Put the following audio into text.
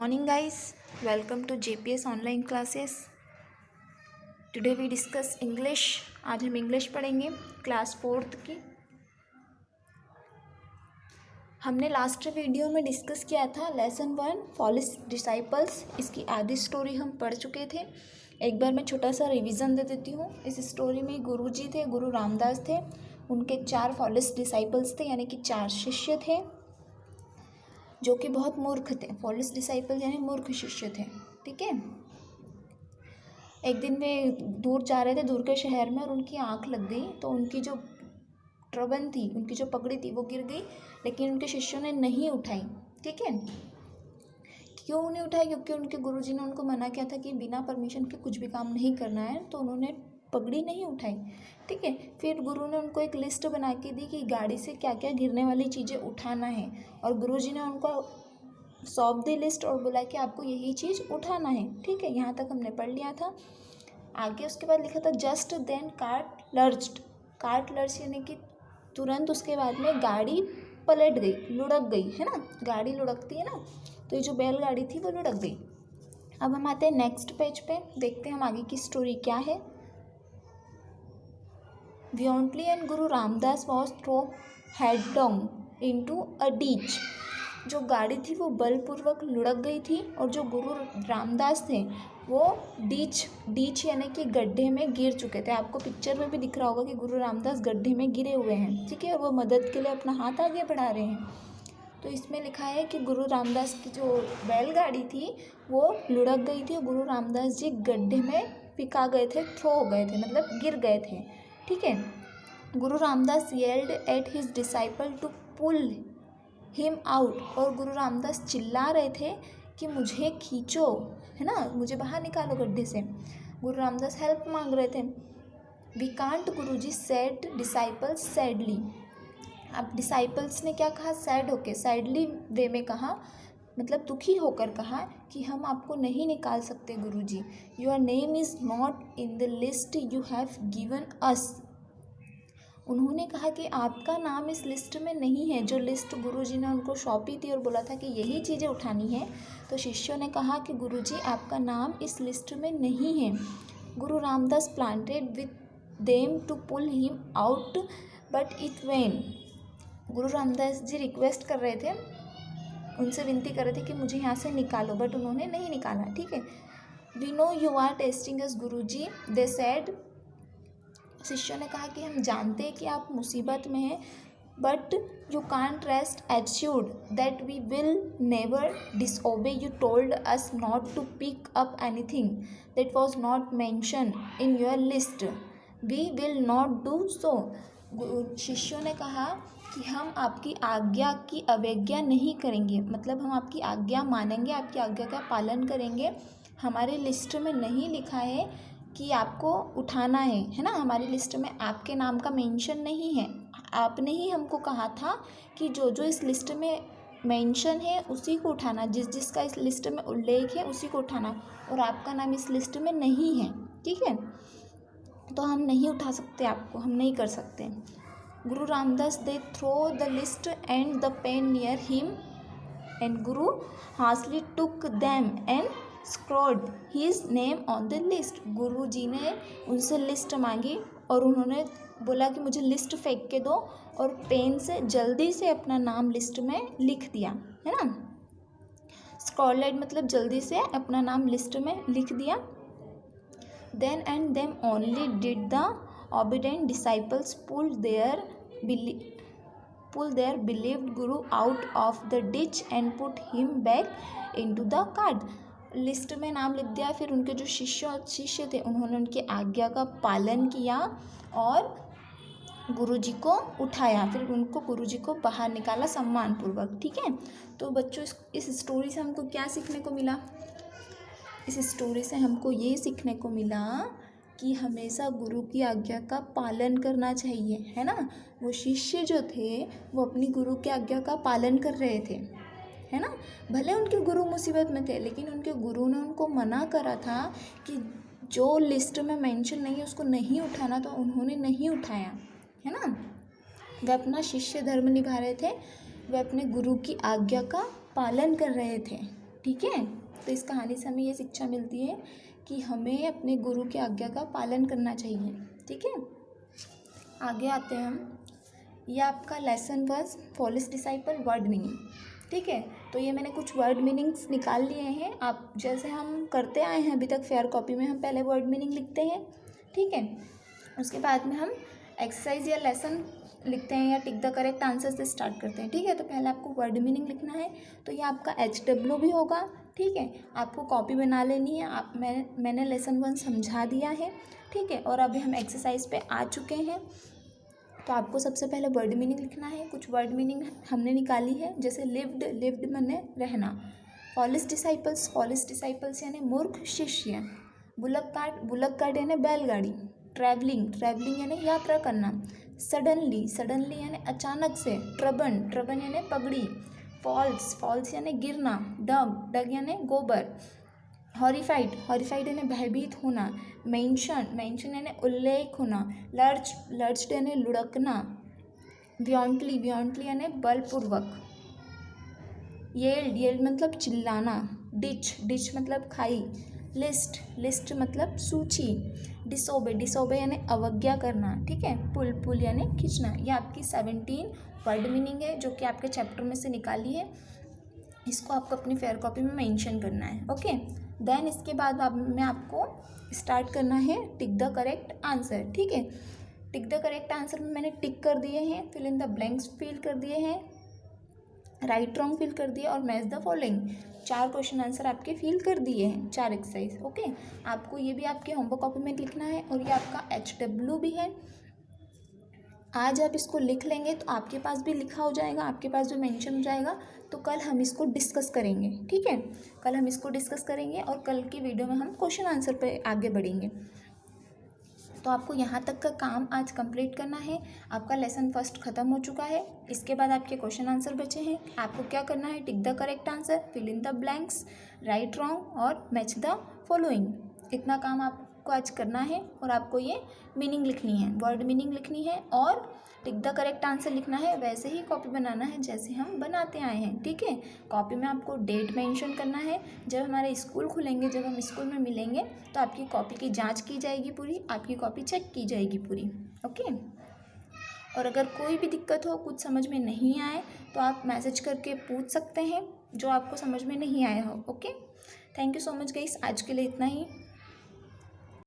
Morning guys, welcome to JPS online classes. Today we discuss English. आज हम English पढ़ेंगे class 4th की। हमने लास्ट वीडियो में डिस्कस किया था लेसन 1 फॉल्स डिसाइपल्स। इसकी आधी स्टोरी हम पढ़ चुके थे। एक बार मैं छोटा सा रिवीजन दे देती हूँ। इस स्टोरी में गुरुजी थे, गुरु रामदास थे, उनके 4 फॉल्स डिसाइपल्स थे, यानी कि 4 शिष्य थे जो कि बहुत मूर्ख थे। फॉल्स डिसाइपल यानी मूर्ख शिष्य थे, ठीक है। एक दिन वे दूर जा रहे थे, दूर के शहर में, और उनकी आँख लग गई। तो उनकी जो टर्बन थी, उनकी जो पगड़ी थी, वो गिर गई, लेकिन उनके शिष्यों ने नहीं उठाई, ठीक है। क्यों नहीं उठाई? क्योंकि उनके गुरुजी ने उनको मना किया था कि बिना परमिशन के कुछ भी काम नहीं करना है। तो उन्होंने पगड़ी नहीं उठाई, ठीक है। फिर गुरु ने उनको एक लिस्ट बना के दी कि गाड़ी से क्या क्या गिरने वाली चीज़ें उठाना है, और गुरुजी ने उनको सौंप दी लिस्ट और बोला कि आपको यही चीज़ उठाना है, ठीक है। यहाँ तक हमने पढ़ लिया था। आगे उसके बाद लिखा था just then cart lurched. Cart lurch यानी कि तुरंत उसके बाद में गाड़ी पलट गई, लुढ़क गई, है ना। गाड़ी लुढ़कती है ना, तो ये जो बैलगाड़ी थी वो लुढ़क गई। अब हम आते हैं नेक्स्ट पेज पे, देखते हैं हम आगे की स्टोरी क्या है। Violently and Guru Ramdas was thrown headlong into a ditch. जो गाड़ी थी वो बलपूर्वक लुढ़क गई थी, और जो गुरु रामदास थे वो डीच यानी कि गड्ढे में गिर चुके थे। आपको पिक्चर में भी दिख रहा होगा कि गुरु रामदास गड्ढे में गिरे हुए हैं, ठीक है, और वो मदद के लिए अपना हाथ आगे बढ़ा रहे हैं। तो इसमें लिखा है कि गुरु रामदास की जो बैलगाड़ी थी वो लुढ़क गई थी, और गुरु रामदास जी गड्ढे में पिका गए थे, थ्रो हो गए थे, मतलब गिर गए थे, ठीक है। Guru Ramdas yelled at his disciple to pull him out, और गुरु रामदास चिल्ला रहे थे कि मुझे खींचो, है ना, मुझे बाहर निकालो गड्ढे से। गुरु रामदास हेल्प मांग रहे थे। We can't Guruji said disciples sadly. अब डिसाइपल्स ने क्या कहा? सैड होके, सैडली वे में कहा, मतलब दुखी होकर कहा कि हम आपको नहीं निकाल सकते Guruji. Your name is not in the list you have given us. उन्होंने कहा कि आपका नाम इस लिस्ट में नहीं है, जो लिस्ट गुरुजी ने उनको सौंपी थी और बोला था कि यही चीज़ें उठानी है। तो शिष्यों ने कहा कि गुरुजी आपका नाम इस लिस्ट में नहीं है। Guru Ramdas planted with them to pull him out but it vain. Guru Ramdas ji request कर रहे थे, उनसे विनती कर रहे थे कि मुझे यहाँ से निकालो, बट उन्होंने नहीं निकाला, ठीक है। We know you are testing us Guruji, they said. शिष्यों ने कहा कि हम जानते हैं कि आप मुसीबत में हैं, but you can't rest assured that we will never disobey. You told us not to pick up anything that was not mention in your list, we will not do so. शिष्यों ने कहा कि हम आपकी आज्ञा की अवज्ञा नहीं करेंगे, मतलब हम आपकी आज्ञा मानेंगे, आपकी आज्ञा का पालन करेंगे। हमारी लिस्ट में नहीं लिखा है कि आपको उठाना है ना, हमारी लिस्ट में आपके नाम का मेंशन नहीं है। आपने ही हमको कहा था कि जो जो इस लिस्ट में मेंशन है उसी को उठाना, जिस जिसका इस लिस्ट में उल्लेख है उसी को उठाना, और आपका नाम इस लिस्ट में नहीं है, ठीक है। तो हम नहीं उठा सकते आपको, हम नहीं कर सकते। Guru Ramdas they throw the list and the pen near him and Guru harshly took them and scrawled his name on the list. Guru ji ने उनसे लिस्ट मांगी और उन्होंने बोला कि मुझे लिस्ट फेंक के दो, और पेन से जल्दी से अपना नाम लिस्ट में लिख दिया, है ना। स्क्रॉलेड मतलब जल्दी से अपना नाम लिस्ट में लिख दिया। Then and them only did the obedient disciples pull their beloved Guru out of the ditch and put him back into the cart. List में नाम लिख दिया, फिर उनके जो शिष्य थे उन्होंने उनकी आज्ञा का पालन किया और गुरुजी को उठाया, फिर उनको गुरुजी को बाहर निकाला सम्मानपूर्वक, ठीक है। तो बच्चों इस स्टोरी से हमको क्या सीखने को मिला? इस स्टोरी से हमको ये सीखने को मिला कि हमेशा गुरु की आज्ञा का पालन करना चाहिए, है ना। वो शिष्य जो थे वो अपनी गुरु की आज्ञा का पालन कर रहे थे, है ना। भले उनके गुरु मुसीबत में थे, लेकिन उनके गुरु ने उनको मना करा था कि जो लिस्ट में मेंशन नहीं है उसको नहीं उठाना, तो उन्होंने नहीं उठाया, है ना। वे अपना शिष्य धर्म निभा रहे थे, वे अपने गुरु की आज्ञा का पालन कर रहे थे, ठीक है। तो इस कहानी से हमें ये शिक्षा मिलती है कि हमें अपने गुरु की आज्ञा का पालन करना चाहिए। ठीक है, आगे आते हैं हम। ये आपका lesson was Foley disciple word meaning. ठीक है, तो ये मैंने कुछ वर्ड मीनिंग्स निकाल लिए हैं। आप जैसे हम करते आए हैं अभी तक फेयर कॉपी में, हम पहले वर्ड मीनिंग लिखते हैं। ठीक है, उसके बाद में हम एक्सरसाइज या लेसन लिखते हैं या टिक द करेक्ट आंसर से स्टार्ट करते हैं। ठीक है, तो पहले आपको वर्ड मीनिंग लिखना है, तो ये आपका HW भी होगा। ठीक है, आपको कॉपी बना लेनी है। मैंने लेसन 1 समझा दिया है। ठीक है, और अभी हम एक्सरसाइज पे आ चुके हैं। तो आपको सबसे पहले वर्ड मीनिंग लिखना है। कुछ वर्ड मीनिंग हमने निकाली है, जैसे लिव्ड माने रहना, फॉलिस डिसाइपल्स यानी मूर्ख शिष्य, बुलक कार्ट यानी बैलगाड़ी, ट्रैवलिंग यानी यात्रा करना, सडनली यानी अचानक से, ट्रबन यानी पगड़ी, फॉल्स यानी गिरना, डग यानी गोबर, हॉरिफाइड यानी भयभीत होना, मेंशन यानी उल्लेख होना, लर्च्ड यानी लुढ़कना, वियोंटली यानी बलपूर्वक, येल्ड मतलब चिल्लाना, डिच मतलब खाई, लिस्ट मतलब सूची, डिसोबे यानी अवज्ञा करना। ठीक है, पुल यानी खींचना। ये आपकी 17 वर्ड मीनिंग है जो कि आपके चैप्टर में से निकाली है। इसको आपको अपनी फेयर कॉपी में मेंशन करना है। ओके, देन इसके बाद में आपको स्टार्ट करना है टिक द करेक्ट आंसर। ठीक है, टिक द करेक्ट आंसर में मैंने टिक कर दिए हैं, fill in the blanks fill कर दिए हैं, राइट रॉन्ग फिल कर दिए और match the following. 4 question answer आपके फिल कर दिए हैं, 4 एक्सरसाइज। ओके, आपको ये भी आपके होमवर्क कॉपी में लिखना है और ये आपका HW भी है। आज आप इसको लिख लेंगे तो आपके पास भी लिखा हो जाएगा, आपके पास भी मेंशन हो जाएगा। तो कल हम इसको डिस्कस करेंगे। ठीक है, कल हम इसको डिस्कस करेंगे और कल की वीडियो में हम क्वेश्चन आंसर पे आगे बढ़ेंगे। तो आपको यहाँ तक का काम आज कंप्लीट करना है। आपका लेसन फर्स्ट ख़त्म हो चुका है। इसके बाद आपके क्वेश्चन आंसर बचे हैं। आपको क्या करना है, tick the correct answer, fill in the blanks, right wrong और मैच द फॉलोइंग। इतना काम आपको आज करना है और आपको ये मीनिंग लिखनी है, वर्ड मीनिंग लिखनी है और टिक द करेक्ट आंसर लिखना है। वैसे ही कॉपी बनाना है जैसे हम बनाते आए हैं। ठीक है, कॉपी में आपको डेट मेंशन करना है। जब हमारे स्कूल खुलेंगे, जब हम स्कूल में मिलेंगे तो आपकी कॉपी की जांच की जाएगी पूरी, आपकी कॉपी चेक की जाएगी पूरी। ओके, और अगर कोई भी दिक्कत हो, कुछ समझ में नहीं आए तो आप मैसेज करके पूछ सकते हैं जो आपको समझ में नहीं आया हो। Okay, thank you so much guys, आज के लिए इतना ही।